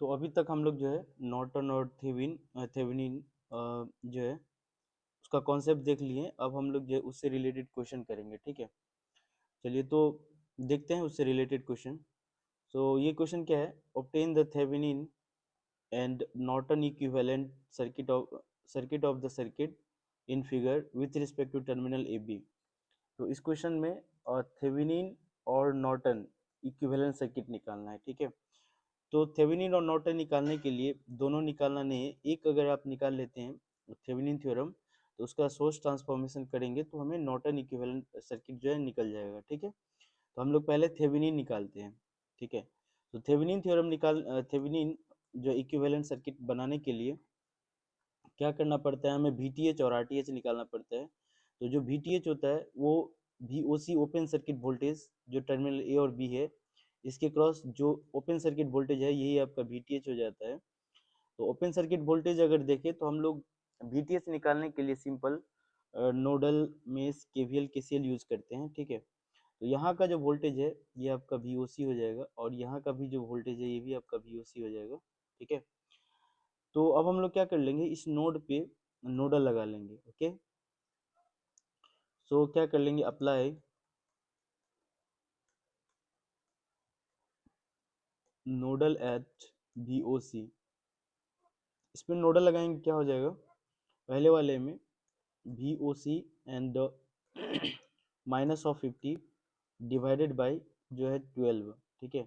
तो अभी तक हम लोग जो है नॉर्टन और थेवेनिन जो है उसका कॉन्सेप्ट देख लिए। अब हम लोग जो है उससे रिलेटेड क्वेश्चन करेंगे, ठीक है। चलिए तो देखते हैं उससे रिलेटेड क्वेश्चन। सो ये क्वेश्चन क्या है, obtain the Thevenin and Norton equivalent circuit of the circuit in figure with respect to terminal A B. तो इस क्वेश्चन में थेवेनिन और नॉर्टन इक्विवेलेंट सर्किट निकालना है, ठीक है। तो थेवेनिन और नॉर्टन निकालने के लिए दोनों निकालना नहीं है, एक अगर आप निकाल लेते हैं थेवेनिन थ्योरम तो उसका सोर्स ट्रांसफॉर्मेशन करेंगे तो हमें नॉर्टन इक्विवेलेंट सर्किट जो है निकल जाएगा, ठीक है। तो हम लोग पहले थेवेनिन निकालते हैं, ठीक है। तो थेवेनिन जो इक्विवेलेंट सर्किट बनाने के लिए क्या करना पड़ता है, हमें वीटीएच और आरटीएच निकालना पड़ता है। तो जो वीटीएच होता है वो वीओसी ओपन सर्किट वोल्टेज जो टर्मिनल ए और बी है इसके क्रॉस जो ओपन सर्किट वोल्टेज है यही आपका वीटीएच हो जाता है। तो ओपन सर्किट वोल्टेज अगर देखें तो हम लोग वीटीएच निकालने के लिए simple nodal mesh KVL KCL use करते हैं, ठीक है। तो यहाँ का जो वोल्टेज है ये आपका वीओसी हो जाएगा और यहाँ का भी जो वोल्टेज है ये भी आपका वीओसी हो जाएगा, ठीक है। तो अब हम लोग क्या कर लेंगे, इस नोड पे नोडल लगा लेंगे, ओके। सो क्या कर लेंगे, अप्लाई नोडल एट वीओसी। इसमें नोडल लगाएंगे क्या हो जाएगा, पहले वाले में VOC and minus of 50 divided by जो है 12, ठीक है,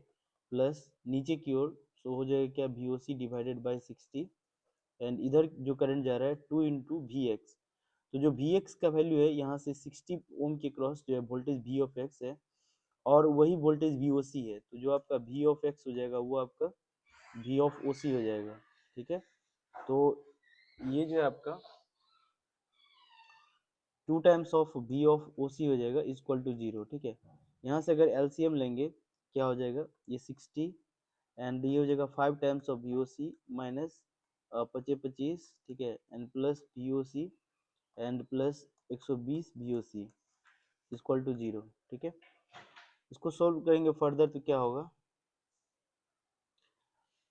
प्लस नीचे की ओर सो हो जाएगा क्या वीओसी डिवाइडेड बाई 60 एंड इधर जो करंट जा रहा है 2 इंटू वी एक्स। तो जो वी एक्स का वैल्यू है यहाँ से 60 ओम के क्रॉस जो है वोल्टेज वी ऑफ एक्स है और वही वोल्टेज वी ओ सी है। तो जो आपका वी ऑफ एक्स हो जाएगा वो आपका वी ऑफ ओ सी हो जाएगा, ठीक है। तो ये जो है आपका 2 times of V of O C हो जाएगा इक्वल टू 0, ठीक है। यहाँ से अगर एलसीएम लेंगे क्या हो जाएगा, ये 60 एंड ये हो जाएगा 5 times of V O C minus 25, ठीक है, and plus V O C and plus 120 V O C equal to 0, ठीक है। इसको सोल्व करेंगे फर्दर तो क्या होगा,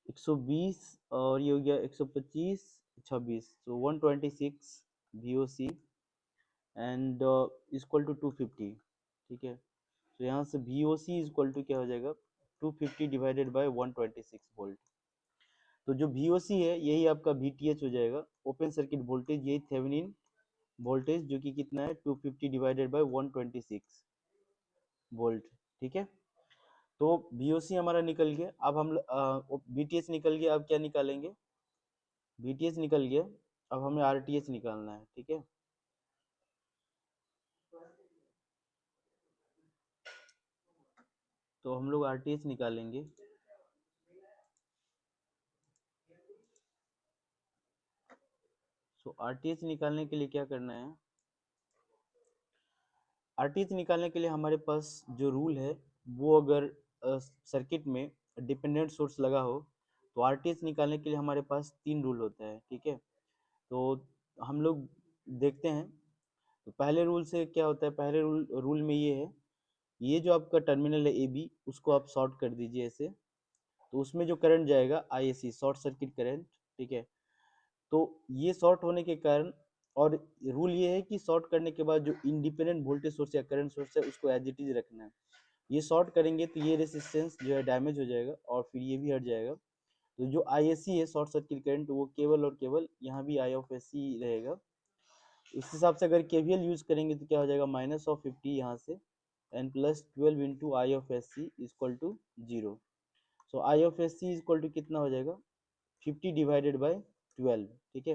120 और ये हो गया 125 26 तो 126 VOC एंड इक्वल टू 250, ठीक है। तो यहाँ से VOC इक्वल टू क्या हो जाएगा 250 डिवाइडेड बाय 126 वोल्ट। तो जो VOC है यही आपका VTH हो जाएगा ओपन सर्किट वोल्टेज, यही थेवेनिन वोल्टेज जो कि कितना है 250 डिवाइडेड बाय 126 वोल्ट, ठीक है। तो VOC हमारा निकल गया, अब हम VTH निकल गया, अब क्या निकालेंगे, VTH निकल गया, अब हमें RTH निकालना है, ठीक है। तो हम लोग RTH निकालेंगे। सो RTH निकालने के लिए क्या करना है, RTH निकालने के लिए हमारे पास जो रूल है वो अगर सर्किट में डिपेंडेंट सोर्स लगा हो तो RTH निकालने के लिए हमारे पास 3 रूल होता है, ठीक है। तो हम लोग देखते हैं। तो पहले रूल से क्या होता है, पहले रूल में ये है, ये जो आपका टर्मिनल है ए बी उसको आप शॉर्ट कर दीजिए ऐसे, तो उसमें जो करंट जाएगा ISC शॉर्ट सर्किट करंट, ठीक है। तो ये शॉर्ट होने के कारण, और रूल ये है कि शॉर्ट करने के बाद जो इंडिपेंडेंट वोल्टेज सोर्स या करंट सोर्स है उसको एज इट इज रखना है। ये शॉर्ट करेंगे तो ये रेसिस्टेंस जो है डैमेज हो जाएगा और फिर ये भी हट जाएगा। तो जो ISC है शॉर्ट सर्किट करंट वो केवल और केवल यहाँ भी I ऑफ SC रहेगा। इस हिसाब से अगर KVL यूज करेंगे तो क्या हो जाएगा माइनस ऑफ 50 यहाँ से and plus 12 into I of S C equal to 0। So I of S C equal to कितना हो जाएगा 50 डिवाइडेड बाई 12, ठीक है।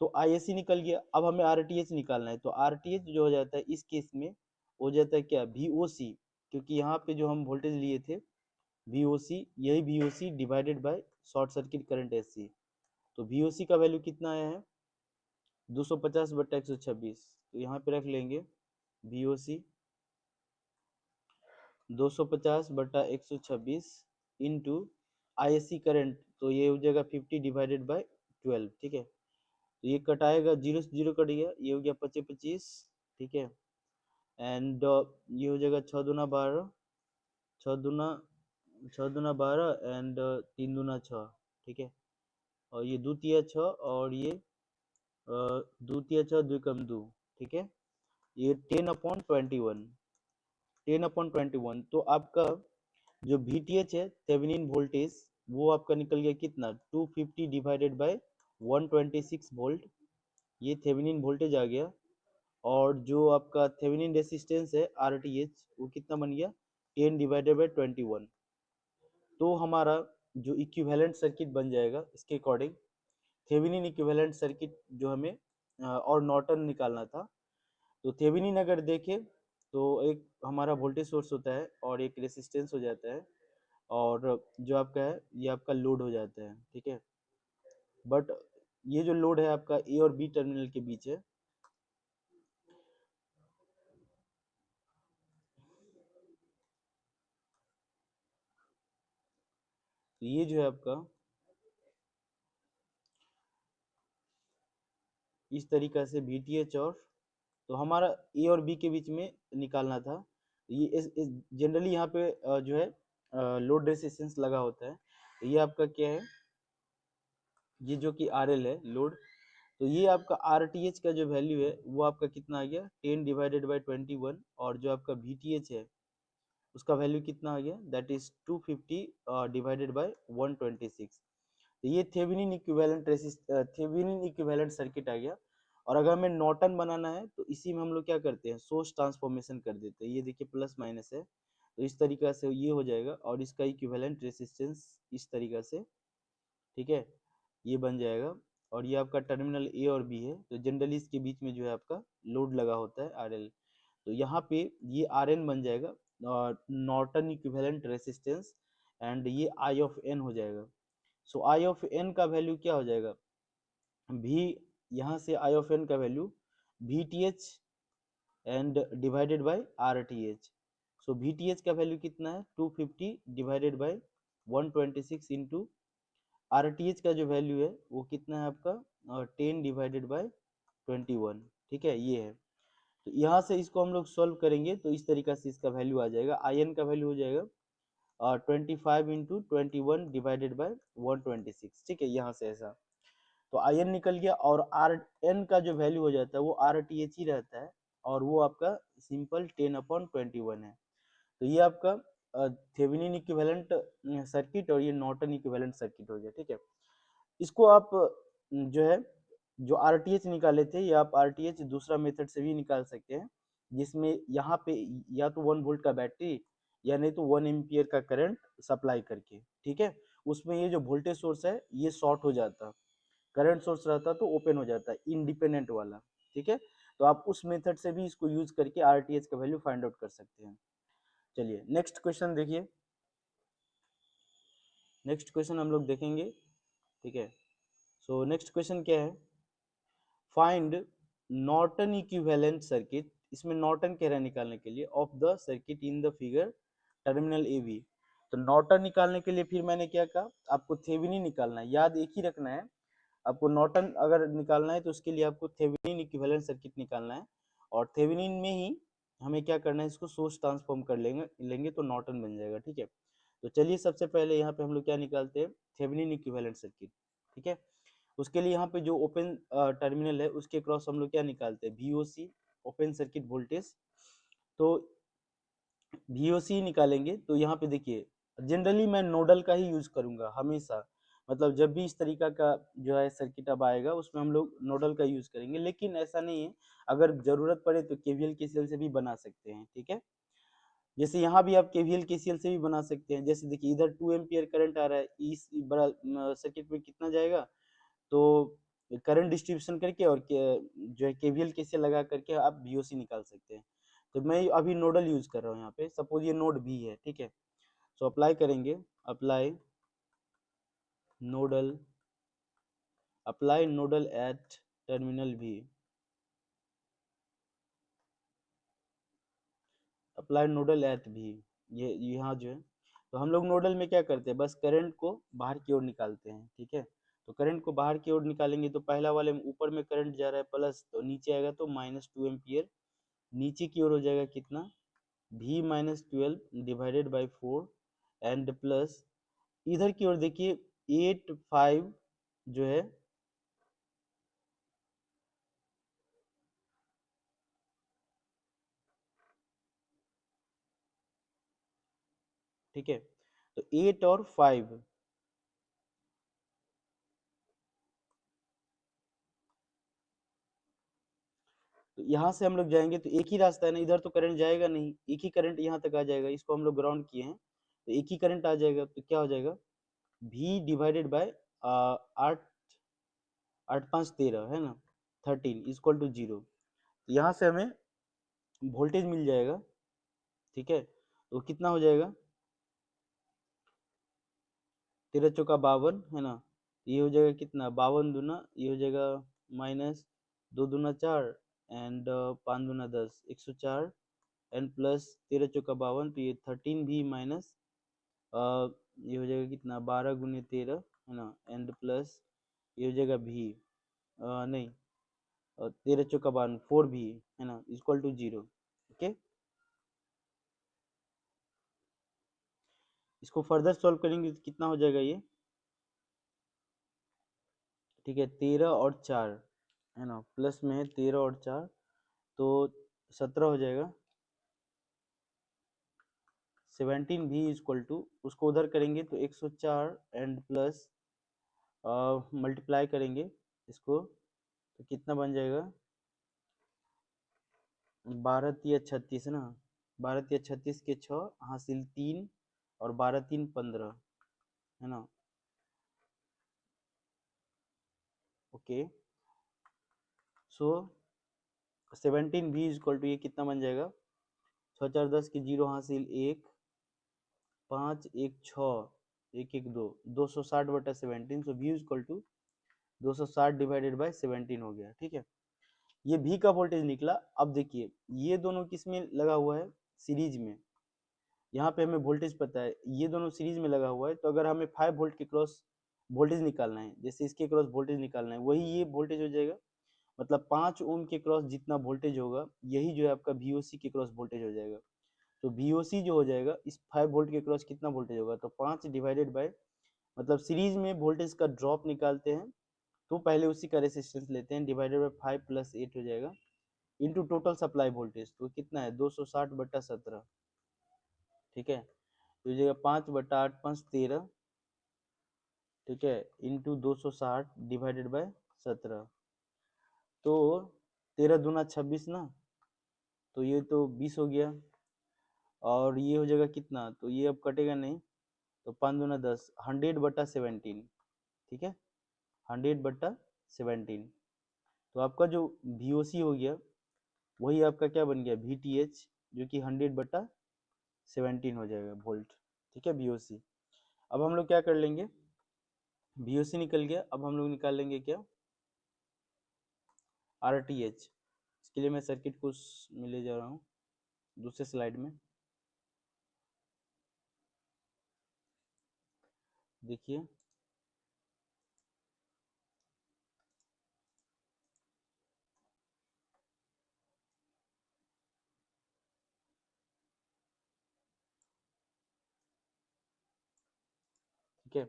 तो ISC निकल गया, अब हमें RTH निकालना है। तो RTH जो हो जाता है इस केस में हो जाता है क्या VOC, क्योंकि यहाँ पे जो हम वोल्टेज लिए थे VOC, यही VOC divided by short circuit current SC। तो VOC का वैल्यू कितना आया है 250/126, तो यहाँ पे रख लेंगे VOC 250/126 इंटू ISC करंट, तो ये हो जाएगा 50 डिवाइडेड बाय 12, ठीक है। तो ये कटाएगा, जीरो से जीरो कट गया, ये हो गया 25, ठीक है। एंड ये हो जाएगा 6 दूना 12, 6 दूना 6 दूना 12 एंड 3 दूना 6, ठीक है। और ये द्वितीय 6 और ये द्वितीय 6 द्विकम 2, ठीक है। ये 10/21, 10/21। तो आपका जो VTH है थेवेनिन वोल्टेज वो आपका निकल गया कितना, 250 डिवाइडेड बाय 126 वोल्ट, ये थेवेनिन वोल्टेज आ गया। और जो आपका थेवेनिन रेसिस्टेंस है RTH वो कितना बन गया, 10 डिवाइडेड बाय 21। तो हमारा जो इक्विवेलेंट सर्किट बन जाएगा इसके अकॉर्डिंग, थेवेनिन इक्विवेलेंट सर्किट जो हमें और नॉर्टन निकालना था। तो थेवेनिन अगर देखें तो एक हमारा वोल्टेज सोर्स होता है और एक रेसिस्टेंस हो जाता है, और जो आपका है ये आपका लोड हो जाता है, ठीक है। बट ये जो लोड है आपका ए और बी टर्मिनल के बीच है। तो ये जो है आपका इस तरीका से VTH, और तो हमारा ए और बी के बीच में निकालना था। ये जनरली यहाँ पे जो है लोड रेसिस्टेंस लगा होता है। तो ये आपका क्या है, ये जो कि RL है लोड। तो ये आपका RTH का जो वैल्यू है वो आपका कितना आ गया, 10 डिवाइडेड बाई 21। और जो आपका VTH है उसका वैल्यू कितना आ गया, दैट इज 250 डिवाइडेड बाय 126। तो ये Thevenin equivalent Thevenin equivalent circuit आ गया। और अगर हमें नॉर्टन बनाना है तो इसी में हम लोग क्या करते हैं, सोर्स ट्रांसफॉर्मेशन कर देते हैं। ये देखिए प्लस माइनस है, तो इस तरीका से ये हो जाएगा और इसका इक्विवेलेंट रेसिस्टेंस इस तरीका से, ठीक है, ये बन जाएगा। और ये आपका टर्मिनल ए और बी है, तो जनरली इसके बीच में जो है आपका लोड लगा होता है RL। तो यहाँ पे ये RN बन जाएगा नॉर्टन इक्विवेलेंट रेसिस्टेंस, एंड ये I ऑफ N हो जाएगा। सो I ऑफ N का वैल्यू क्या हो जाएगा, V, यहाँ से I ऑफ N का value VTH and divided by RTH। So VTH का वैल्यू कितना है, 250 डिवाइडेड बाय 126 इंटू RTH का जो वैल्यू है वो कितना है आपका 10 डिवाइडेड बाय 21, ठीक है, ये है। तो यहाँ से इसको हम लोग सॉल्व करेंगे तो इस तरीका से इसका वैल्यू आ जाएगा। IN का वैल्यू हो जाएगा 25 इंटू 21 डिवाइडेड बाय 126, ठीक है, यहाँ से ऐसा। तो IN निकल गया, और RN का जो वैल्यू हो जाता है वो RTH ही रहता है, और वो आपका सिंपल 10/21 है। तो ये आपका थेवेनिन इक्विवेलेंट सर्किट और ये नॉर्टन इक्विवेलेंट सर्किट हो गया, ठीक है। इसको आप जो है जो RTH निकाले थे, ये आप RTH दूसरा मेथड से भी निकाल सकते हैं, जिसमें यहाँ पे या तो 1 वोल्ट का बैटरी या नहीं तो 1 एम्पियर का करंट सप्लाई करके, ठीक है। उसमें ये जो वोल्टेज सोर्स है ये शॉर्ट हो जाता, करंट सोर्स रहता तो ओपन हो जाता है इंडिपेंडेंट वाला, ठीक है। तो आप उस मेथड से भी इसको यूज करके RTH का वैल्यू फाइंड आउट कर सकते हैं। चलिए नेक्स्ट क्वेश्चन देखिए, नेक्स्ट क्वेश्चन हम लोग देखेंगे, ठीक है। सो नेक्स्ट क्वेश्चन क्या है, फाइंड नॉर्टन इक्विवेलेंट सर्किट, इसमें नॉर्टन कह रहा है निकालने के लिए, of the circuit in the figure terminal AB। तो नॉर्टन निकालने के लिए फिर मैंने क्या कहा, आपको थेवेनिन निकालना है, याद एक ही रखना है आपको। नॉर्टन अगर निकालना है तो उसके लिए आपको थेवेनिन इक्विवेलेंट सर्किट निकालना है, और थेवेनिन में ही हमें क्या करना है, इसको सोर्स ट्रांसफॉर्म कर लेंगे तो नॉर्टन बन जाएगा, ठीक है। तो चलिए सबसे पहले यहाँ पे हम लोग क्या निकालते हैं, थेवेनिन इक्विवेलेंट सर्किट, ठीक है। उसके लिए यहाँ पे जो ओपन टर्मिनल है उसके क्रॉस हम लोग क्या निकालते हैं, VOC, ओपन सर्किट वोल्टेज। तो VOC निकालेंगे तो यहाँ पे देखिए जनरली मैं नोडल का ही यूज करूंगा हमेशा, मतलब जब भी इस तरीका का जो है सर्किट अब आएगा उसमें हम लोग नोडल का यूज करेंगे, लेकिन ऐसा नहीं है, अगर जरूरत पड़े तो KVL KCL से भी बना सकते हैं, ठीक है। जैसे यहाँ भी आप KVL KCL से भी बना सकते हैं। जैसे देखिए इधर 2 एम्पियर करंट आ रहा है, इस बड़ा सर्किट में कितना जाएगा, तो करंट डिस्ट्रीब्यूशन करके और जो है KVL KCL लगा करके आप VOC निकाल सकते हैं। तो मैं अभी नोडल यूज कर रहा हूँ यहाँ पे, सपोज ये नोड B है, ठीक है। सो अप्लाई करेंगे, apply nodal, apply nodal at terminal B, apply nodal at B, ये यहाँ जो है, तो हम लोग नोडल में क्या करते हैं, बस करंट को बाहर की ओर निकालते हैं, ठीक है। तो करंट को बाहर की ओर निकालेंगे तो पहला वाले में ऊपर में करंट जा रहा है प्लस, तो नीचे आएगा तो -2 एम्पियर, नीचे की ओर हो जाएगा कितना, V -12 divided by 4, and plus इधर की ओर देखिए 8 5 जो है ठीक है, तो 8 और 5 तो यहाँ से हम लोग जाएंगे तो एक ही रास्ता है ना, इधर तो करंट जाएगा नहीं, एक ही करंट यहाँ तक आ जाएगा, इसको हम लोग ग्राउंड किए हैं तो एक ही करंट आ जाएगा, तो क्या हो जाएगा V डिवाइडेड बाय 8 8 5 13 है ना 13 इक्वल टू 0। यहाँ से हमें वोल्टेज मिल जाएगा, ठीक है, तो कितना हो जाएगा 13 चौका 52 है ना, ये हो जाएगा कितना 52 दूना, ये हो जाएगा माइनस 2 दूना 4 एंड 5 दूना 10 104 एंड प्लस 13 चौका 52, तो ये 13 भी माइनस ये हो जाएगा कितना 12 गुने 13 है ना एंड प्लस ये हो जाएगा भी नहीं 13 चौका 52 4 भी है ना इक्वल टू 0। ओके, इसको फर्दर सॉल्व करेंगे तो कितना हो जाएगा ये, ठीक है 13 और 4 है ना, प्लस में है 13 और 4 तो 17 हो जाएगा, 17 भी इक्वल टू उसको उधर करेंगे तो 104 एंड प्लस मल्टीप्लाई करेंगे इसको तो कितना बन जाएगा 12 तिया 36 ना, 12 तिया 36 के 6 हासिल 3 और 12 3 15 है ना। ओके, सो 17 भी इक्वल टू ये कितना बन जाएगा 6 4 10 की 0 हासिल 1 5 1 6 1 1 2 260 बटा 17, so v equal to 260 divided by 17 हो गया, ठीक है। ये v का वोल्टेज निकला। अब देखिए ये दोनों किस में लगा हुआ है सीरीज में, यहाँ पे हमें वोल्टेज पता है, ये दोनों सीरीज में लगा हुआ है, तो अगर हमें 5 वोल्ट के क्रॉस वोल्टेज निकालना है, जैसे इसके क्रॉस वोल्टेज निकालना है, वही ये वोल्टेज हो जाएगा, मतलब 5 ओम के क्रॉस जितना वोल्टेज होगा यही जो है आपका VOC के क्रॉस वोल्टेज हो जाएगा। तो VOC जो हो जाएगा इस 5 वोल्ट के क्रॉस कितना वोल्टेज होगा, तो 5 डिवाइडेड बाय मतलब सीरीज में वोल्टेज का ड्रॉप निकालते हैं तो पहले उसी का रेसिस्टेंस लेते हैं, डिवाइडेड बाय 5 प्लस 8 हो जाएगा इनटू टोटल सप्लाई वोल्टेज, तो कितना है 260 बटा 17, ठीक है, तो हो जाएगा 5 बटा 8 5 13, ठीक है, इंटू 260 डिवाइडेड बाय 17, तो 13 दूना 26 ना, तो ये तो 20 हो गया, और ये हो जाएगा कितना, तो ये अब कटेगा नहीं, तो 5 दूना 10 100 बटा 17, ठीक है, 100 बटा 17, तो आपका जो VOC हो गया वही आपका क्या बन गया VTH, जो कि 100 बटा 17 हो जाएगा वोल्ट, ठीक है VOC। अब हम लोग क्या कर लेंगे, VOC निकल गया, अब हम लोग निकाल लेंगे क्या RTH। इसके लिए मैं सर्किट को में ले जा रहा हूँ दूसरे स्लाइड में, देखिए ठीक है।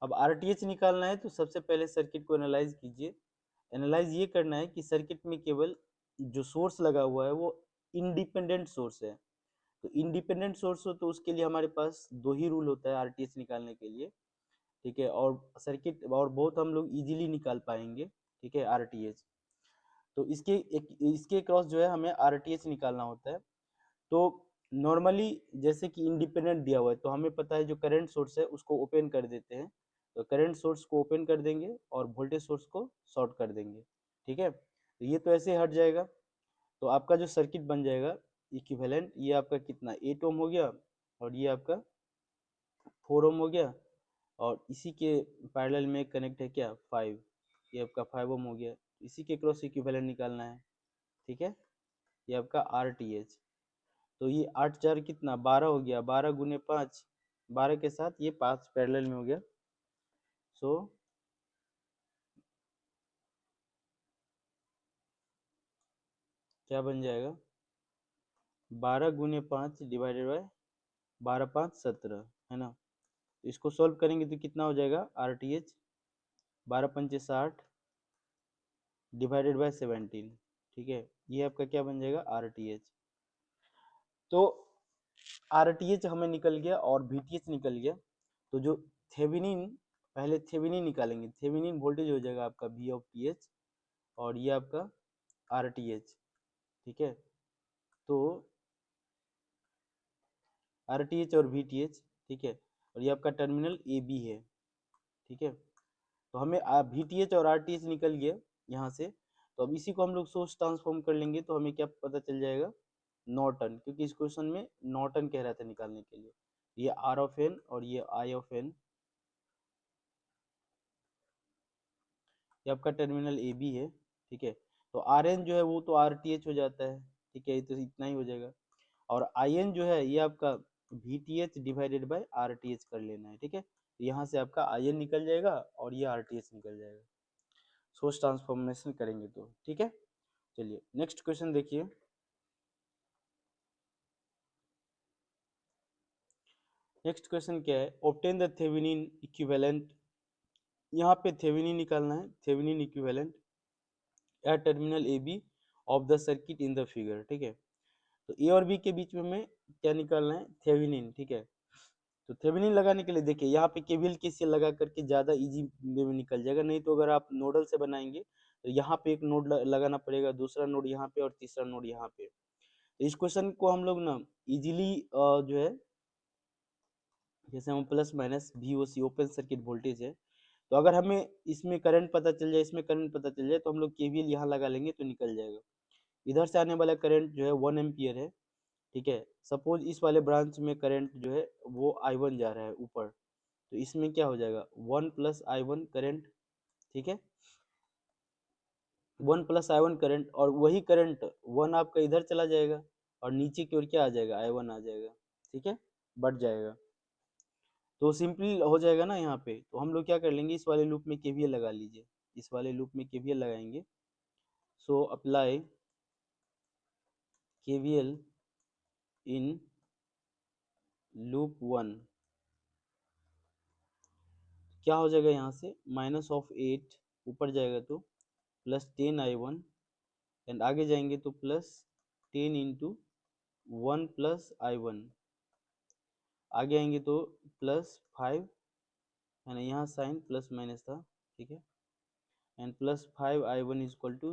अब RTH निकालना है तो सबसे पहले सर्किट को एनालाइज कीजिए। एनालाइज ये करना है कि सर्किट में केवल जो सोर्स लगा हुआ है वो इंडिपेंडेंट सोर्स है, तो इंडिपेंडेंट सोर्स हो तो उसके लिए हमारे पास दो ही रूल होता है आरटीएच निकालने के लिए, ठीक है, और सर्किट और बहुत हम लोग इजीली निकाल पाएंगे, ठीक है आरटीएच। तो इसके क्रॉस जो है हमें आरटीएच निकालना होता है। तो नॉर्मली जैसे कि इंडिपेंडेंट दिया हुआ है तो हमें पता है जो करंट सोर्स है उसको ओपन कर देते हैं, तो करंट सोर्स को ओपन कर देंगे और वोल्टेज सोर्स को शॉर्ट कर देंगे, ठीक है, तो ये तो ऐसे हट जाएगा, तो आपका जो सर्किट बन जाएगा इक्विवेलेंट, ये आपका कितना 8 ओम हो गया और ये आपका 4 ओम हो गया, और इसी के पैरेलल में कनेक्ट है क्या 5, ये आपका 5 ओम हो गया, इसी के क्रॉस इक्विवेलेंट निकालना है, ठीक है, ये आपका RTH। तो ये 8 4 कितना 12 हो गया, 12 गुने 5, 12 के साथ ये 5 पैरेलल में हो गया, सो क्या बन जाएगा 12 गुने 5 डिवाइडेड बाय 12 5 17, है ना। तो इसको सॉल्व करेंगे तो कितना हो जाएगा, R T H 12×5 = 60 divided by 17, ठीक है। ये आपका क्या बन जाएगा, आर टी एच। तो आर टी एच हमें निकल गया और वी टी एच निकल गया। तो जो थेवेनिन, पहले थेवेनिन निकालेंगे, थेवेनिन वोल्टेज हो जाएगा आपका वी ऑफ टी एच और ये आपका आर टी एच, ठीक है। तो आर टी एच और वी टी एच, ठीक है, और ये आपका टर्मिनल ए बी है, ठीक है। तो हमें वी टी एच और आर टी एच निकल गया यहाँ से। तो अब इसी को हम लोग सोर्स ट्रांसफॉर्म कर लेंगे तो हमें क्या पता चल जाएगा, नॉर्टन, क्योंकि इस क्वेश्चन में नॉर्टन कह रहा था निकालने के लिए। ये आर ऑफ एन और ये आई ऑफ एन, ये आपका टर्मिनल ए बी है, ठीक है। तो आर एन जो है वो तो आर टी एच हो जाता है, ठीक है, तो इतना ही हो जाएगा। और आई एन जो है ये आपका we T H divided by R T H कर लेना है, ठीक है। यहाँ से आपका आई एन निकल जाएगा और ये आर टी एच निकल जाएगा सोर्स ट्रांसफॉर्मेशन करेंगे तो, ठीक है। चलिए नेक्स्ट क्वेश्चन देखिए। नेक्स्ट क्वेश्चन क्या है, ऑब्टेन द थेवेनिन इक्विवेलेंट। यहाँ पे थेवेनिन निकालना है, Thevenin equivalent at terminal A B of the circuit in the figure, ठीक है। तो ए और बी के बीच में हमें क्या निकालना है, थेवेनिन, ठीक है। तो थेवेनिन लगाने के लिए देखिए यहाँ पे केवीएल केसीएल लगा करके ज़्यादा इजी वे में निकल जाएगा, नहीं तो अगर आप नोडल से बनाएंगे तो यहाँ पे एक नोड लगाना पड़ेगा, दूसरा नोड यहाँ पे और तीसरा नोड यहाँ पे। तो इस क्वेश्चन को हम लोग ना इजीली जो है, जैसे हम plus minus we O C open circuit voltage है, तो अगर हमें इसमें करंट पता चल जाए, इसमें करंट पता चल जाए तो हम लोग केवीएल यहाँ लगा लेंगे तो निकल जाएगा। इधर से आने वाला करंट जो है 1 एम्पियर है, ठीक है। सपोज इस वाले ब्रांच में करंट जो है वो I1 जा रहा है ऊपर, तो इसमें क्या हो जाएगा 1 + I1 करंट, ठीक है। 1 + I1 करंट, और वही करंट 1 आपका इधर चला जाएगा और नीचे की ओर क्या आ जाएगा, I1 आ जाएगा, ठीक है, बढ़ जाएगा। तो सिंपल हो जाएगा ना यहाँ पे। तो हम लोग क्या कर लेंगे, इस वाले लूप में केवीएल लगा लीजिए, इस वाले लूप में केवीएल लगाएंगे। So apply KVL in loop 1, क्या हो जाएगा यहाँ से, -8 ऊपर जाएगा तो +10I1 एंड आगे जाएंगे तो +10 इंटू 1 + I1, आगे आएंगे तो +5, है ना, यहाँ साइन प्लस माइनस था, ठीक है, एंड +5I1 =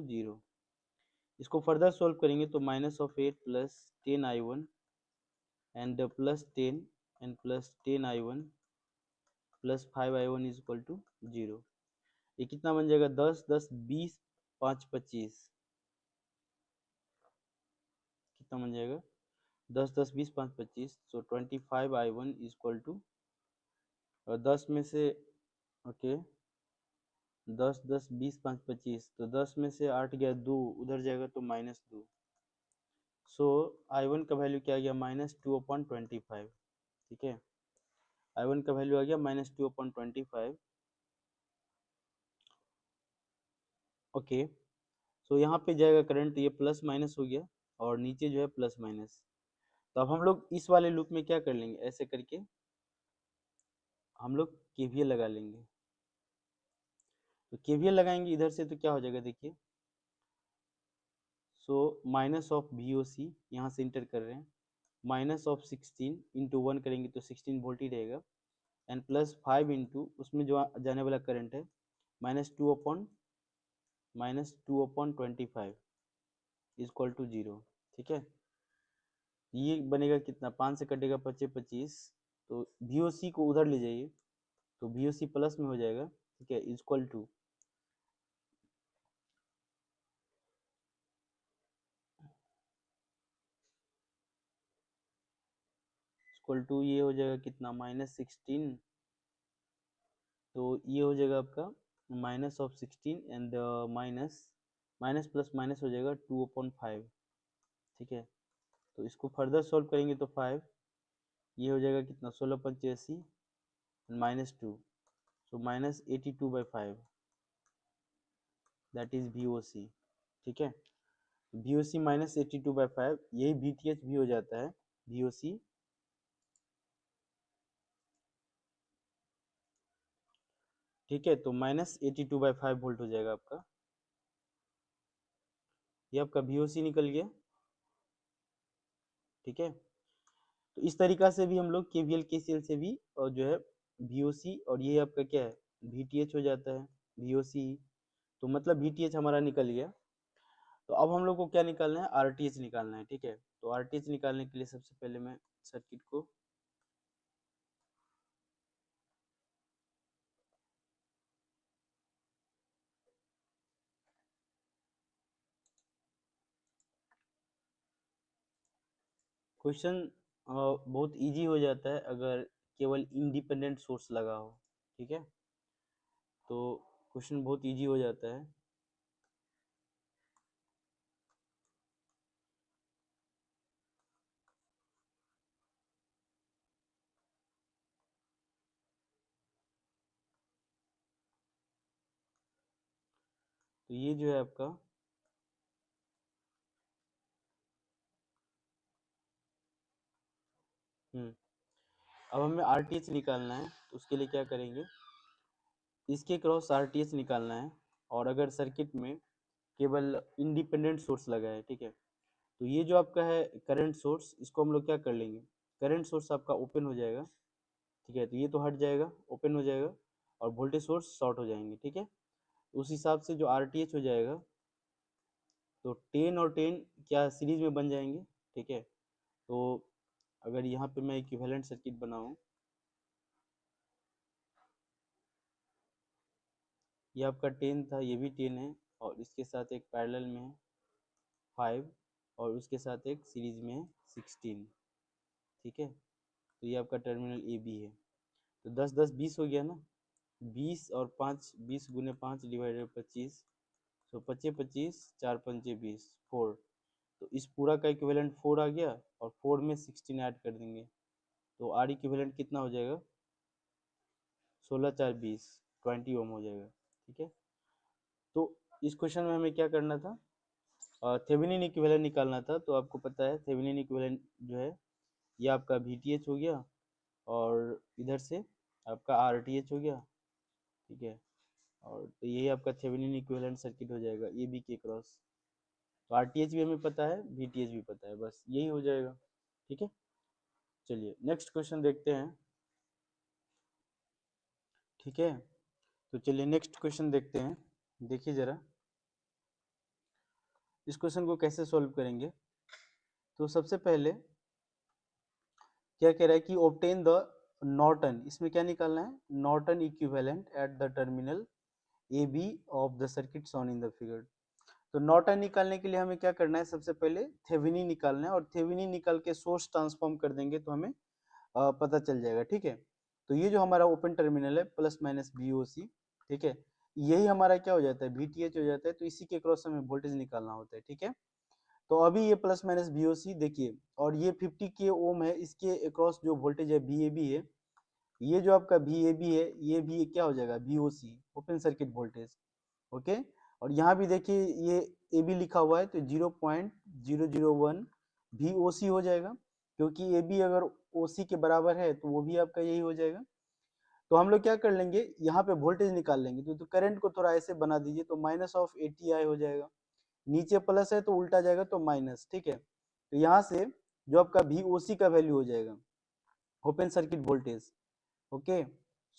0। इसको फर्दर सोल्व करेंगे तो -8 +10I1 and +10 and +10I1 +5I1 = 0। ये कितना बन जाएगा, 10 10 20 5 25, कितना बन जाएगा 10 10 20 5 25, सो 25I1 = और 10 में से, ओके, 10 10 20 5 25, तो 10 में से 8 गया 2, उधर जाएगा तो -2। सो I1 का वैल्यू क्या आ गया, -2/25, ठीक है। I1 का वैल्यू आ गया -2/25, ओके। सो यहाँ पे जाएगा करंट, ये प्लस माइनस हो गया और नीचे जो है प्लस माइनस। तो अब हम लोग इस वाले लूप में क्या कर लेंगे, ऐसे करके हम लोग केवीएल लगा लेंगे। तो केवीएल लगाएंगे इधर से तो क्या हो जाएगा देखिए, so minus of V O C यहाँ से इंटर कर रहे हैं, -16 इंटू 1 करेंगे तो 16 वोल्ट ही रहेगा, एंड +5 इंटू उसमें जो जाने वाला करंट है -2/25 = 0, ठीक है। ये बनेगा कितना, 5 से कटेगा 25 25, तो वी ओ सी को उधर ले जाइए तो वी ओ सी प्लस में हो जाएगा, ठीक है, इक्वल टू ये हो जाएगा कितना, -16, तो ये हो जाएगा आपका -16 and minus minus plus minus हो जाएगा 2/5, ठीक है। तो इसको फर्दर सॉल्व करेंगे तो 5, ये हो जाएगा कितना 16 × 85 -2, so -82/5, that is V O C, ठीक है। वी ओ सी -82/5, यही वी टी एच भी हो जाता है, वी ओ सी ठीक है, तो -82/5 वोल्ट हो जाएगा आपका। ये आपका VOC निकल गया। ठीक है, तो इस तरीका से भी हम लोग KVL KCL से भी और जो है VOC और ये आपका क्या है VTH हो जाता है VOC। तो मतलब VTH हमारा निकल गया। तो अब हम लोग को क्या निकालना है, RTH निकालना है। ठीक है, तो RTH निकालने के लिए सबसे पहले मैं सर्किट को क्वेश्चन बहुत इजी हो जाता है अगर केवल इंडिपेंडेंट सोर्स लगा हो। ठीक है, तो क्वेश्चन बहुत इजी हो जाता है। तो ये जो है आपका अब हमें RTH निकालना है। तो उसके लिए क्या करेंगे, इसके क्रॉस RTH निकालना है। और अगर सर्किट में केवल इंडिपेंडेंट सोर्स लगा है, ठीक है, तो ये जो आपका है करंट सोर्स, इसको हम लोग क्या कर लेंगे, करंट सोर्स आपका ओपन हो जाएगा। ठीक है, तो ये तो हट जाएगा, ओपन हो जाएगा, और वोल्टेज सोर्स शॉर्ट हो जाएंगे। ठीक है, उस हिसाब से जो RTH हो जाएगा, तो 10 और 10 क्या सीरीज में बन जाएंगे। ठीक है, तो अगर यहाँ पे मैं इक्विवेलेंट सर्किट बनाऊँ, ये आपका 10 था, ये भी 10 है, और इसके साथ एक पैरेलल में है 5, और उसके साथ एक सीरीज में है 16। ठीक है, तो ये आपका टर्मिनल AB है। तो 10 10 20 हो गया ना, 20 और 5, 20 गुने 5 डिवाइडेड 25, तो 25 25 4 पंचे 20 4। तो इस पूरा का इक्विवेलेंट 4 आ गया, और 4 में 16 ऐड कर देंगे, तो R इक्विवेलेंट कितना हो जाएगा, 16 4 20 20 ओम हो जाएगा। ठीक है, तो इस क्वेश्चन में हमें क्या करना था, थेवेनिन इक्विवेलेंट निकालना था। तो आपको पता है थेवेनिन इक्विवेलेंट जो है ये आपका VTH हो गया, और इधर से आपका RTH हो गया। ठीक है, और तो यही आपका थेवेनिन इक्विवेलेंट सर्किट हो जाएगा AB के क्रॉस। तो RTH भी हमें पता है, VTH भी पता है, बस यही हो जाएगा। ठीक है, चलिए नेक्स्ट क्वेश्चन देखते हैं। ठीक है, तो चलिए नेक्स्ट क्वेश्चन देखते हैं। देखिए जरा इस क्वेश्चन को कैसे सॉल्व करेंगे। तो सबसे पहले क्या कह रहा है कि ऑब्टेन द नॉर्टन, इसमें क्या निकालना है, Norton equivalent at the terminal AB of the circuit shown in the figure. तो नॉर्टन निकालने के लिए हमें क्या करना है, सबसे पहले थेवेनिन निकालना है, और थेवेनिन निकाल के सोर्स ट्रांसफॉर्म कर देंगे तो हमें पता चल जाएगा। ठीक है, तो ये जो हमारा ओपन टर्मिनल है प्लस माइनस VOC, ठीक है, यही हमारा क्या हो जाता है VTH हो जाता है। तो इसी के क्रॉस हमें वोल्टेज निकालना होता है। ठीक है, तो अभी ये प्लस माइनस VOC देखिए, और ये 50 के ओम है, इसके अक्रॉस जो वोल्टेज है VAB है, ये जो आपका VAB है ये भी क्या हो जाएगा VOC, open circuit voltage. Okay, और यहाँ भी देखिए ये AB लिखा हुआ है, तो 0.001 VOC हो जाएगा, क्योंकि AB अगर OC के बराबर है तो वो भी आपका यही हो जाएगा। तो हम लोग क्या कर लेंगे, यहाँ पे वोल्टेज निकाल लेंगे। तो करंट को थोड़ा ऐसे बना दीजिए, तो -80I हो जाएगा, नीचे प्लस है तो उल्टा जाएगा तो माइनस। ठीक है, तो यहाँ से जो आपका VOC का वैल्यू हो जाएगा, open circuit voltage. Okay,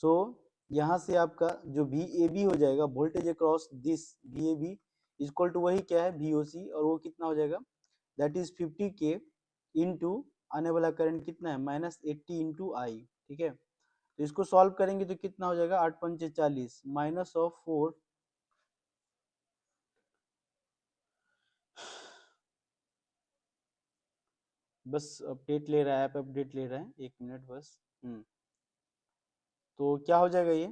so यहाँ से आपका जो VAB हो जाएगा, voltage across this VAB equal to वही क्या है VOC, और वो कितना हो जाएगा, दैट इज 50 के इंटू आने वाला करंट कितना है -80 इंटू आई। ठीक है, तो इसको सॉल्व करेंगे तो कितना हो जाएगा, 8 पंचे 40 -4। बस अपडेट ले रहा है, ऐप अपडेट ले रहा है, 1 मिनट बस। तो क्या हो जाएगा ये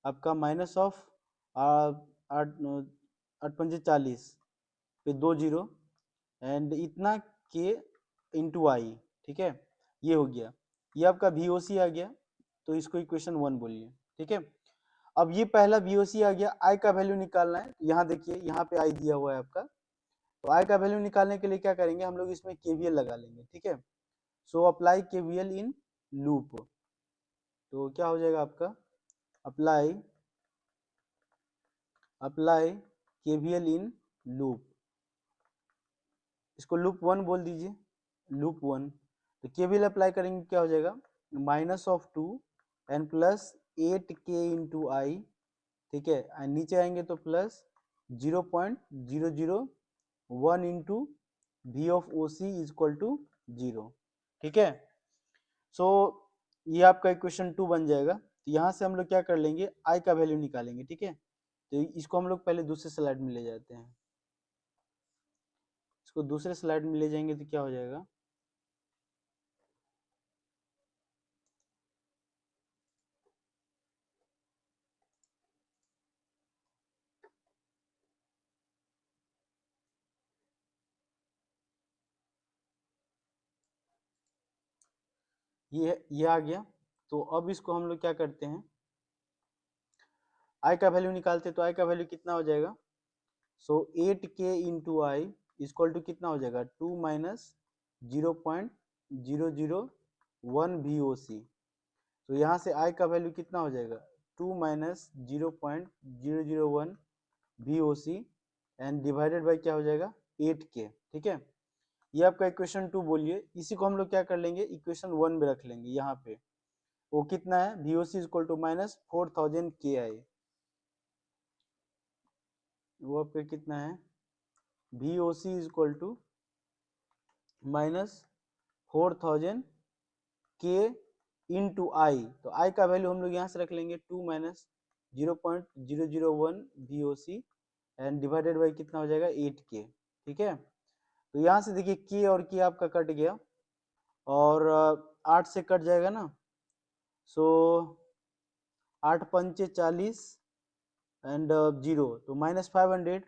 आपका माइनस ऑफ 8 8 पंजे 40 पे 2 जीरो एंड इतना के इंटू आई। ठीक है, ये हो गया, ये आपका VOC आ गया, तो इसको इक्वेशन 1 बोलिए। ठीक है, अब ये पहला VOC आ गया, आई का वैल्यू निकालना है। यहाँ देखिए यहाँ पे आई दिया हुआ है आपका, तो आई का वैल्यू निकालने के लिए क्या करेंगे, हम लोग इसमें KVL लगा लेंगे। ठीक है, so apply KVL in loop. तो क्या हो जाएगा आपका, apply apply KVL in loop, इसको लूप 1 बोल दीजिए, लूप 1। तो केवीएल अप्लाई करेंगे क्या हो जाएगा, -2 एन प्लस 8k इंटू आई, ठीक है, एंड नीचे आएंगे तो plus 0.001 into V of O C is equal to 0, ठीक है। सो ये आपका इक्वेशन 2 बन जाएगा। तो यहाँ से हम लोग क्या कर लेंगे, आई का वैल्यू निकालेंगे, ठीक है। तो इसको हम लोग पहले दूसरे स्लाइड में ले जाते हैं, इसको दूसरे स्लाइड में ले जाएंगे तो क्या हो जाएगा, ये आ गया। तो अब इसको हम लोग क्या करते हैं, आई का वैल्यू निकालते, तो आई का वैल्यू कितना हो जाएगा, so 8k into I equal to कितना हो जाएगा, 2 माइनस 0.001 VOC। तो यहाँ से आई का वैल्यू कितना हो जाएगा, 2 minus 0.001 VOC and divided by क्या हो जाएगा, 8k, ठीक है। ये आपका इक्वेशन 2 बोलिए। इसी को हम लोग क्या कर लेंगे, इक्वेशन 1 में रख लेंगे। यहाँ पे वो कितना है, VOC equal to minus 4000 KI, वो आपका कितना है, VOC equal to minus 4000 K into I. तो आई का वैल्यू हम लोग यहाँ से रख लेंगे 2 minus 0.001 VOC and divided by कितना हो जाएगा, 8k, ठीक है। तो यहाँ से देखिए k और k आपका कट गया और 8 से कट जाएगा ना, सो 8 पंचे 40 एंड 0, तो -500,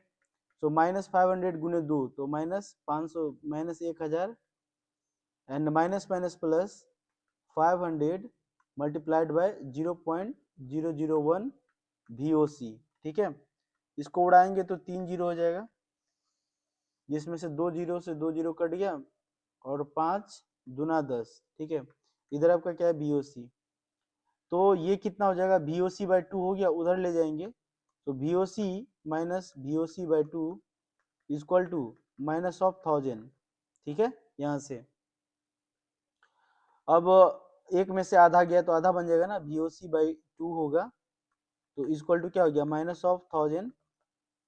सो -500 गुने 2 तो -500 -1000 and minus minus plus 500 multiplied by 0.001 VOC, ठीक है। इसको उड़ाएंगे तो 3 जीरो हो जाएगा, जिसमें से 2 जीरो से 2 जीरो कट गया और 5 दूना 10, ठीक है। इधर आपका क्या है, VOC। तो ये कितना हो जाएगा, VOC बाई 2 हो गया, उधर ले जाएंगे तो VOC minus VOC by 2 equal to minus of 1000, ठीक है। यहाँ से अब एक में से आधा गया तो आधा बन जाएगा ना, VOC बाई 2 होगा, तो इक्वल टू क्या हो गया, माइनस ऑफ 1000,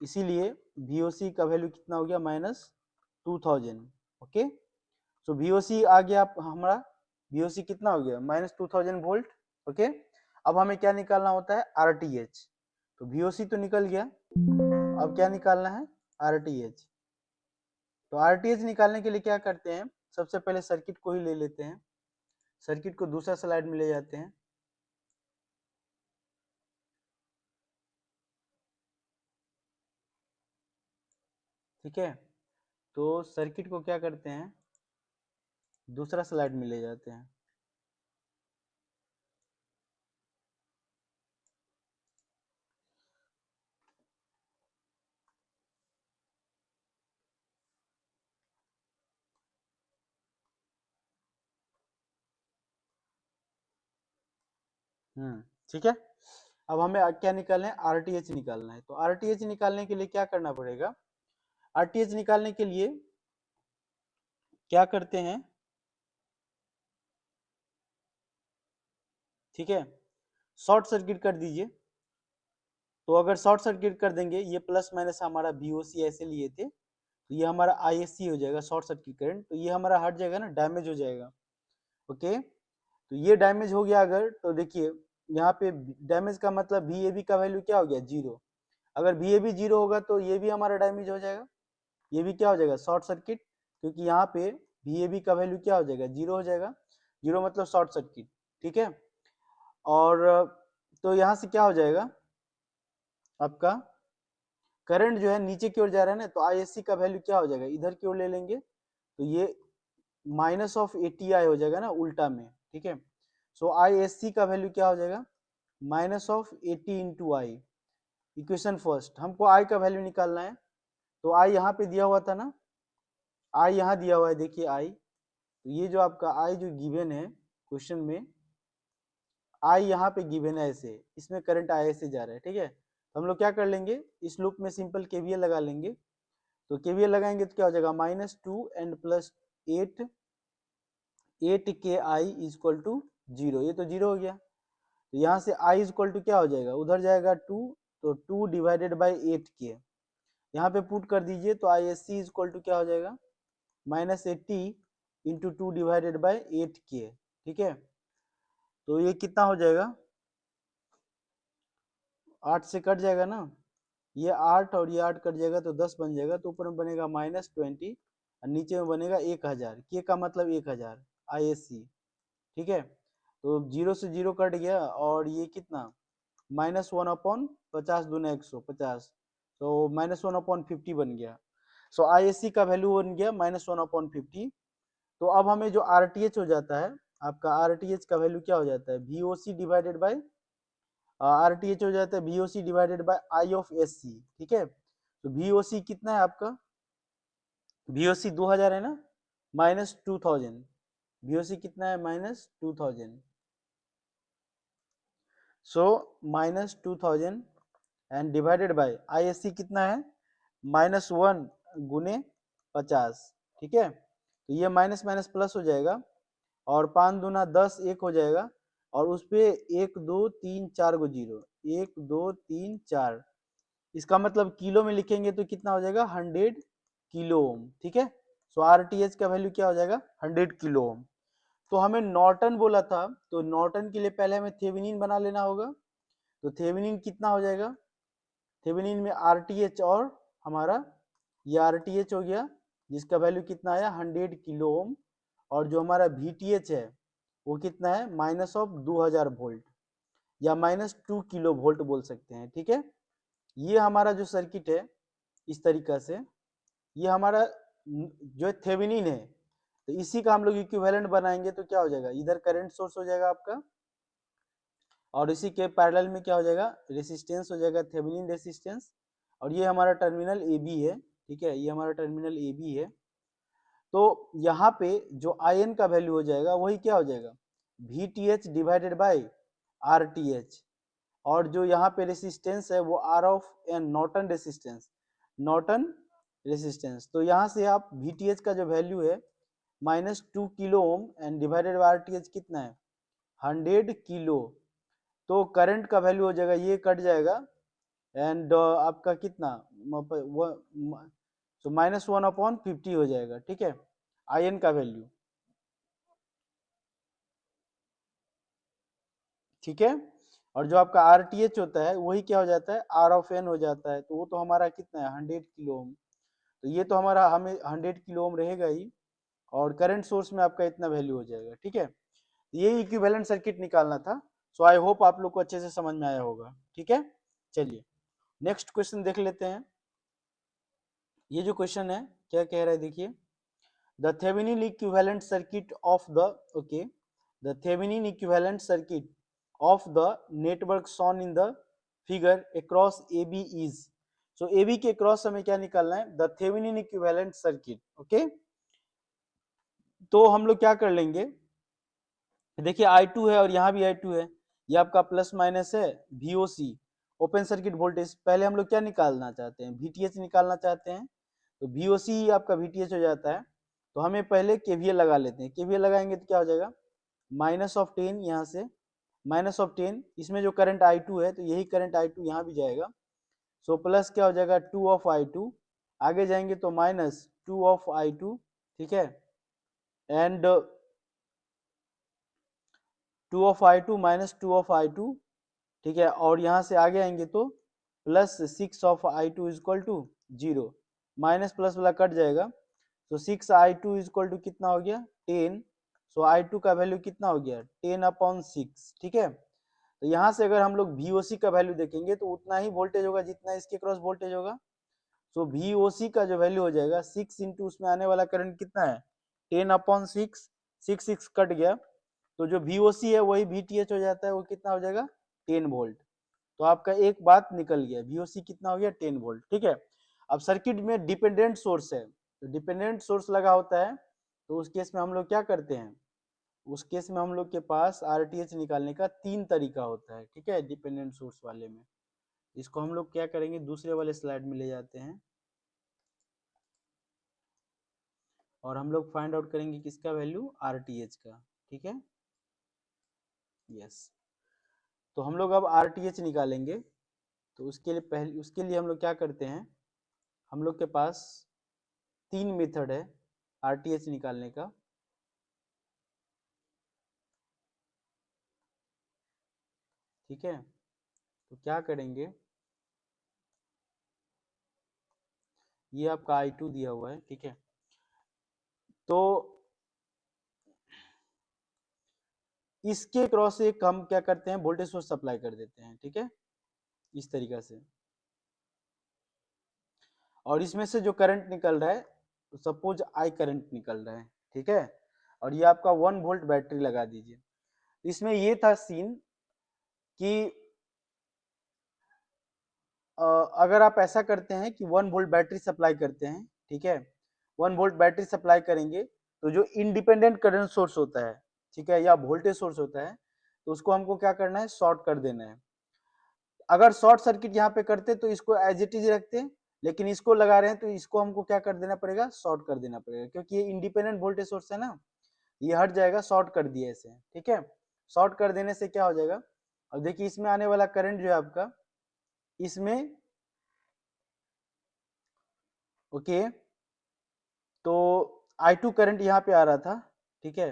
इसीलिए VOC का वैल्यू कितना हो गया, -2000, ओके। सो VOC आ गया हमारा, VOC कितना हो गया, -2000 वोल्ट, ओके। अब हमें क्या निकालना होता है, RTH। तो VOC तो निकल गया, अब क्या निकालना है, RTH। तो RTH निकालने के लिए क्या करते हैं, सबसे पहले सर्किट को ही ले लेते हैं, सर्किट को दूसरा स्लाइड में ले जाते हैं, ठीक है। तो सर्किट को क्या करते हैं, दूसरा स्लाइड में ले जाते हैं, ठीक है। अब हमें क्या निकालना है, RTH निकालना है। तो RTH निकालने के लिए क्या करना पड़ेगा, RTH निकालने के लिए क्या करते हैं, ठीक है, शॉर्ट सर्किट कर दीजिए। तो अगर शॉर्ट सर्किट कर देंगे, ये प्लस माइनस हमारा VOC ऐसे लिए थे, तो ये हमारा ISC हो जाएगा, शॉर्ट सर्किट करंट, तो ये हमारा हट जाएगा ना, डैमेज हो जाएगा, ओके। तो ये डैमेज हो गया अगर, तो देखिए यहाँ पे डैमेज का मतलब VAB का वैल्यू क्या हो गया, 0। अगर VAB 0 होगा तो ये भी हमारा डैमेज हो जाएगा, ये भी क्या हो जाएगा, शॉर्ट सर्किट, क्योंकि यहाँ पे VAB का वैल्यू क्या हो जाएगा, 0 हो जाएगा, 0 मतलब शॉर्ट सर्किट, ठीक है। और तो यहाँ से क्या हो जाएगा, आपका करंट जो है नीचे की ओर जा रहा है ना, तो ISC का वैल्यू क्या हो जाएगा, इधर की ओर ले लेंगे, तो ये -80I हो जाएगा ना उल्टा में, ठीक है। सो ISC का वैल्यू क्या हो जाएगा, -80 इंटू आई। इक्वेशन फर्स्ट, हमको आई का वैल्यू निकालना है, तो आई यहाँ पे दिया हुआ था ना, आई यहाँ दिया हुआ है, देखिए आई, तो ये जो आपका आई जो गिवन है क्वेश्चन में, आई यहाँ पे गिवन है ऐसे, इसमें करंट आई से जा रहा है, ठीक है। तो हम लोग क्या कर लेंगे, इस लूप में सिंपल केवीएल लगा लेंगे। तो केवीएल लगाएंगे तो क्या हो जाएगा, -2 and plus 8 8 KI equal to 0, ये तो 0 हो गया। तो यहाँ से I इक्वल टू क्या हो जाएगा, उधर जाएगा 2, तो 2 डिवाइडेड बाई 8K, यहाँ पे पुट कर दीजिए तो ISC इक्वल टू क्या हो जाएगा, -80 इंटू 2 डिवाइडेड बाई 8K, ठीक है। तो ये कितना हो जाएगा, 8 से कट जाएगा ना, ये 8 और ये 8 कट जाएगा तो 10 बन जाएगा, तो ऊपर में बनेगा -20 और नीचे में बनेगा 1000, के का मतलब 1000 ISC, ठीक है। तो 0 से 0 कट गया और ये कितना, -1 अपॉन 50 दूना 150, तो -1 अपॉन 50 बन गया। सो ISC का वैल्यू बन गया -1 अपॉन 50। तो अब हमें जो RTH हो जाता है, आपका RTH का वैल्यू क्या हो जाता है, VOC डिवाइडेड बाई RTH हो जाता है VOC divided by I of SC, ठीक है। तो VOC कितना है आपका, VOC 2000 है ना, -2000, VOC कितना है, -2000, सो -2000 एंड डिवाइडेड बाई ISC कितना है, -1 गुने 50, ठीक है। तो ये माइनस माइनस प्लस हो जाएगा और 5 दूना 10, 1 हो जाएगा और उस पे 1 2 3 4 को 0, 1 2 3 4, इसका मतलब किलो में लिखेंगे तो कितना हो जाएगा, 100 किलो ओम, ठीक है। सो RTH का वैल्यू क्या हो जाएगा, 100 किलो ओम। तो हमें नॉर्टन बोला था, तो नॉर्टन के लिए पहले हमें थेवेनिन बना लेना होगा। तो थेवेनिन कितना हो जाएगा, थेवेनिन में RTH और हमारा ये RTH हो गया, जिसका वैल्यू कितना आया, 100 किलो ओम, और जो हमारा VTH है वो कितना है, -2000 वोल्ट या -2 किलो वोल्ट बोल सकते हैं, ठीक है। ये हमारा जो सर्किट है इस तरीका से, ये हमारा जो थेवेनिन है, तो इसी का हम लोग इक्विवेलेंट बनाएंगे तो क्या हो जाएगा, इधर करंट सोर्स हो जाएगा आपका और इसी के पैरेलल में क्या हो जाएगा, रेसिस्टेंस हो जाएगा, थेवेनिन रेसिस्टेंस, और ये हमारा टर्मिनल AB है, ठीक है, ये हमारा टर्मिनल AB है। तो यहाँ पे जो आयन का वैल्यू हो जाएगा वही क्या हो जाएगा, VTH डिवाइडेड बाई RTH, और जो यहाँ पे रेसिस्टेंस है वो R of N, Norton resistance, Norton resistance. तो यहाँ से आप VTH का जो वैल्यू है -2 kilo ohm and divided by RTH कितना है, 100 किलो। तो करंट का वैल्यू हो जाएगा, ये कट जाएगा एंड आपका कितना, तो -1 अपॉन 50 हो जाएगा, ठीक है, आयन का वैल्यू, ठीक है। और जो आपका RTH होता है वही क्या हो जाता है, R ऑफ एन हो जाता है, तो वो तो हमारा कितना है, 100 किलो ओम। तो ये तो हमारा हमें 100 किलो ओम रहेगा ही, और करंट सोर्स में आपका इतना वैल्यू हो जाएगा, ठीक है। ये इक्विवेलेंट सर्किट निकालना था। सो आई होप आप लोग को अच्छे से समझ में आया होगा, ठीक है। चलिए नेक्स्ट क्वेश्चन देख लेते हैं। ये जो क्वेश्चन है क्या कह रहा है, देखिए, the Thevenin equivalent circuit of the, okay, the Thevenin equivalent circuit of the network shown in the figure across AB is, so AB के क्रॉस हमें क्या निकालना है, the Thevenin equivalent circuit, okay. तो हम लोग क्या कर लेंगे, देखिए I2 है और यहाँ भी I2 है, ये आपका प्लस माइनस है VOC, ओपन सर्किट वोल्टेज। पहले हम लोग क्या निकालना चाहते हैं, VTH निकालना चाहते हैं, तो VOC आपका VTH हो जाता है। तो हमें पहले KVL लगा लेते हैं, KVL लगाएंगे तो क्या हो जाएगा, -10 यहाँ से, -10, इसमें जो करंट I2 है तो यही करंट I2 यहाँ भी जाएगा, सो प्लस क्या हो जाएगा 2 ऑफ I2, आगे जाएंगे तो -2 ऑफ I2, ठीक है, and 2 of I2 -2 of I2, ठीक है, और यहाँ से आगे आएंगे तो +6 of I2 equal to 0, minus plus वाला कट जाएगा, तो 6 I2 इक्वल टू कितना हो गया, 10, सो I2 का वैल्यू कितना हो गया, 10/6, ठीक है। तो यहाँ से अगर हम लोग VOC का वैल्यू देखेंगे तो उतना ही वोल्टेज होगा जितना इसके क्रॉस वोल्टेज होगा। सो VOC का जो वैल्यू हो जाएगा 6 इंटू उसमें आने वाला करंट कितना है, 10/6, 6 कट गया, तो जो VOC है वही VTH हो जाता है, वो कितना हो जाएगा, 10 वोल्ट। तो आपका एक बात निकल गया, VOC कितना हो गया, 10 वोल्ट, ठीक है। अब सर्किट में डिपेंडेंट सोर्स है, तो डिपेंडेंट सोर्स लगा होता है, तो उस केस में हम लोग क्या करते हैं, उस केस में हम लोग के पास RTH निकालने का 3 तरीका होता है, ठीक है, डिपेंडेंट सोर्स वाले में। इसको हम लोग क्या करेंगे, दूसरे वाले स्लाइड में ले जाते हैं और हम लोग फाइंड आउट करेंगे किसका वैल्यू, आरटीएच का। ठीक है, यस। तो हम लोग अब आरटीएच निकालेंगे। तो उसके लिए हम लोग क्या करते हैं, हम लोग के पास 3 मेथड है आरटीएच निकालने का। ठीक है, तो क्या करेंगे, ये आपका I2 दिया हुआ है। ठीक है, तो इसके क्रॉस एक हम क्या करते हैं, वोल्टेज सोर्स सप्लाई कर देते हैं। ठीक है, इस तरीका से। और इसमें से जो करंट निकल रहा है, तो सपोज आई करंट निकल रहा है। ठीक है, और ये आपका 1 वोल्ट बैटरी लगा दीजिए। इसमें ये था सीन कि अगर आप ऐसा करते हैं कि 1 वोल्ट बैटरी सप्लाई करते हैं, ठीक है, 1 वोल्ट बैटरी सप्लाई करेंगे, तो जो इंडिपेंडेंट करंट सोर्स होता है, ठीक है, या वोल्टेज सोर्स होता है, तो उसको हमको क्या करना है, शॉर्ट कर देना है। अगर शॉर्ट सर्किट यहाँ पे करते तो इसको एज इट इज रखते, लेकिन इसको लगा रहे हैं तो इसको हमको क्या कर देना पड़ेगा, शॉर्ट कर देना पड़ेगा, क्योंकि ये इंडिपेंडेंट वोल्टेज सोर्स है ना, ये हट जाएगा, शॉर्ट कर दिया इसे। ठीक है, शॉर्ट कर देने से क्या हो जाएगा, अब देखिए इसमें आने वाला करंट जो है आपका, इसमें ओके, तो I2 करंट यहाँ पे आ रहा था। ठीक है,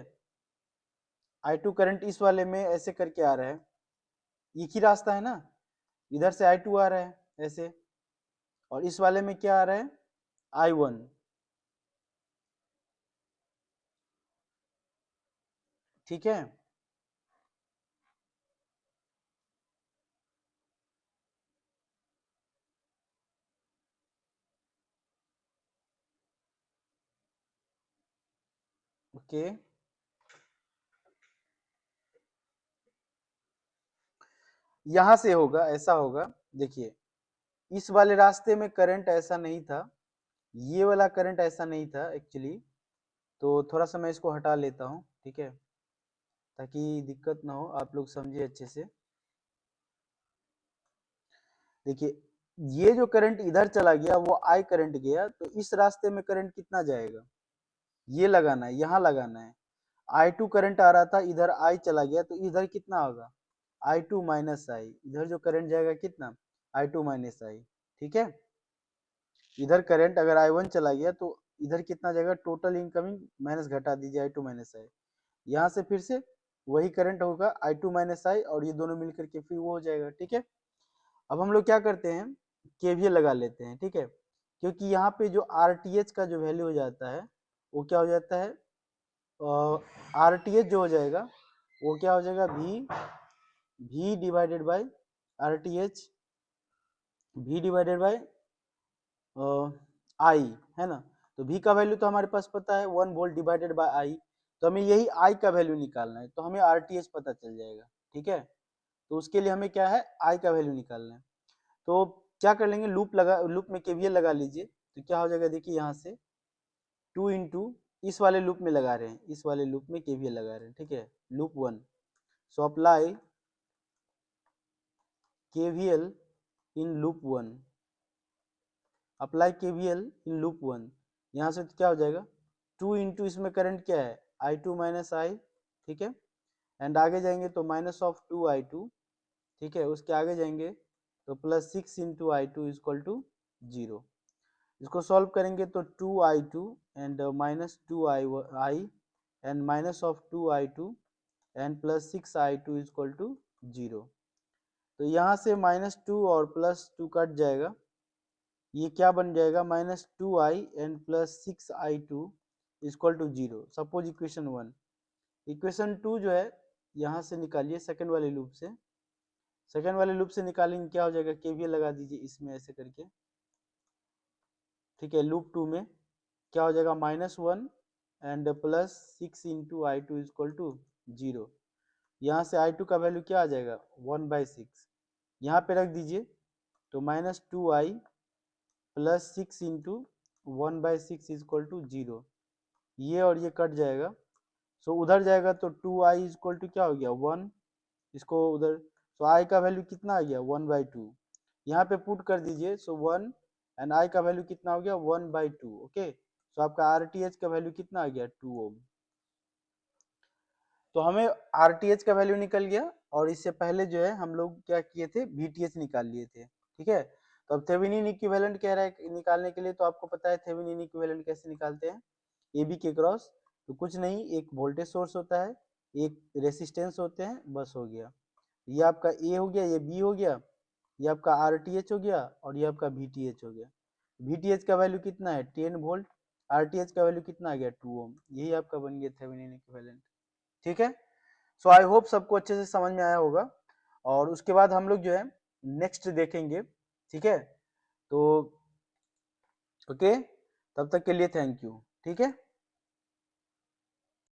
I2 करंट इस वाले में ऐसे करके आ रहा है, एक ही रास्ता है ना, इधर से I2 आ रहा है ऐसे, और इस वाले में क्या आ रहा है, I1। ठीक है, ओके, यहां से होगा, ऐसा होगा। देखिए इस वाले रास्ते में करंट ऐसा नहीं था, ये वाला करंट ऐसा नहीं था एक्चुअली। तो थोड़ा सा मैं इसको हटा लेता हूँ, ठीक है, ताकि दिक्कत ना हो, आप लोग समझिए अच्छे से। देखिए ये जो करंट इधर चला गया वो आई करंट गया, तो इस रास्ते में करंट कितना जाएगा, ये लगाना है, यहाँ लगाना है। I2 करंट आ रहा था, इधर I चला गया, तो इधर कितना होगा, I2 माइनस आई, इधर जो करंट जाएगा कितना, I2 माइनस आई। ठीक है, इधर करंट अगर I1 चला गया तो इधर कितना जाएगा, टोटल इनकमिंग माइनस घटा दीजिए I2 माइनस आई, यहाँ से फिर से वही करंट होगा I2 माइनस आई, और ये दोनों मिलकर के फिर वो हो जाएगा। ठीक है, अब हम लोग क्या करते हैं, KVL लगा लेते हैं। ठीक है, क्योंकि यहाँ पे जो RTH का जो वैल्यू हो जाता है, वो क्या हो जाता है, RTH जो हो जाएगा वो क्या हो जाएगा, V divided by RTH, V divided by I, है ना। तो V का वैल्यू तो हमारे पास पता है 1 वोल्ट डिवाइडेड बाई I, तो हमें यही I का वैल्यू निकालना है, तो हमें RTH पता चल जाएगा। ठीक है, तो उसके लिए हमें क्या है, I का वैल्यू निकालना है। तो क्या कर लेंगे, लूप में KVL लगा लीजिए, तो क्या हो जाएगा, देखिए यहाँ से 2 इंटू, इस वाले लूप में लगा रहे हैं, इस वाले लूप में KVL लगा रहे हैं। ठीक है, loop 1, so apply KVL in loop 1, apply KVL in loop 1, यहाँ से तो क्या हो जाएगा, 2 इंटू, इसमें करंट क्या है, I2 माइनस आई। ठीक है, एंड आगे जाएंगे तो माइनस ऑफ 2I2। ठीक है, उसके आगे जाएंगे तो plus 6 into I2 equal to 0। इसको सॉल्व करेंगे तो 2I2 and minus 2I and minus of 2I2 and plus 6I2 equal to 0। तो यहाँ से -2 और +2 कट जाएगा, ये क्या बन जाएगा, -2I and plus 6I2 equal to 0। Suppose equation 1, equation 2 जो है यहाँ से निकालिए, सेकंड वाले लूप से, सेकंड वाले लूप से निकालेंगे, क्या हो जाएगा, KVL लगा दीजिए इसमें ऐसे करके। ठीक है, लूप 2 में क्या हो जाएगा, -1 and plus 6 into I2 equal to 0। यहाँ से I2 का वैल्यू क्या आ जाएगा, 1/6, यहाँ पे रख दीजिए, तो -2I plus 6 into 1/6 equal to 0, ये और ये कट जाएगा, सो उधर जाएगा तो 2I इक्वल टू क्या हो गया, 1, इसको उधर, तो I का वैल्यू कितना आ गया, 1/2, यहाँ पे पुट कर दीजिए। सो 1 एंड आई का वैल्यू कितना हो गया 1/2। ओके, सो आपका RTH का वैल्यू कितना आ गया 2 ओम। तो हमें RTH का वैल्यू निकल गया और इससे पहले जो है हम लोग क्या किए थे VTH निकाल लिए थे। ठीक है, तो अब थेवेनिन इक्विवेलेंट कह रहा है निकालने के लिए, तो आपको पता है थेवेनिन इक्विवेलेंट कैसे निकालते हैं। AB के क्रॉस तो कुछ नहीं, एक वोल्टेज सोर्स होता है, एक रेसिस्टेंस होते हैं, बस हो गया। ये आपका A हो गया, ये B हो गया, ये आपका RTH हो गया और ये आपका VTH हो गया। VTH का वैल्यू कितना है 10 वोल्ट, RTH का वैल्यू कितना आ गया 2 ओम। यही आपका बन गया थेवेनिन इक्विवेलेंट। ठीक है, सो आई होप सबको अच्छे से समझ में आया होगा। और उसके बाद हम लोग जो है नेक्स्ट देखेंगे। ठीक है, तो ओके, तब तक के लिए थैंक यू। ठीक है।